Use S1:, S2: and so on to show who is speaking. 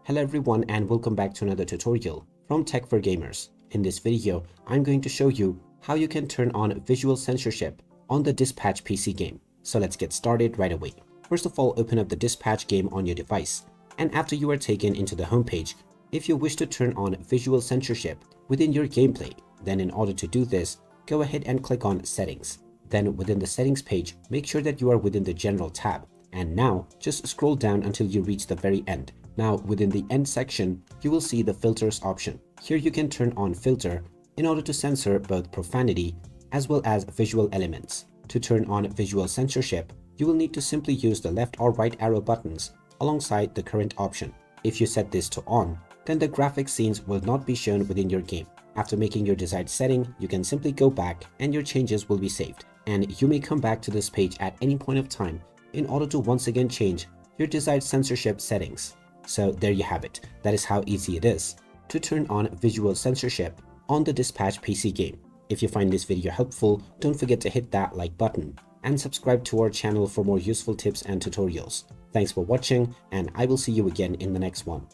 S1: Hello everyone and welcome back to another tutorial from Tech for Gamers. In this video, I'm going to show you how you can turn on visual censorship on the Dispatch PC game. So let's get started right away. First of all, open up the Dispatch game on your device. And after you are taken into the homepage, if you wish to turn on visual censorship within your gameplay, then in order to do this, go ahead and click on Settings. Then within the Settings page, make sure that you are within the General tab. And now just scroll down until you reach the very end. Now within the end section, you will see the filters option. Here you can turn on filter in order to censor both profanity as well as visual elements. To turn on visual censorship, you will need to simply use the left or right arrow buttons alongside the current option. If you set this to on, then the graphic scenes will not be shown within your game. After making your desired setting, you can simply go back and your changes will be saved. And you may come back to this page at any point of time in order to once again change your desired censorship settings. So there you have it. That is how easy it is to turn on visual censorship on the Dispatch PC game. If you find this video helpful, don't forget to hit that like button and subscribe to our channel for more useful tips and tutorials. Thanks for watching, and I will see you again in the next one.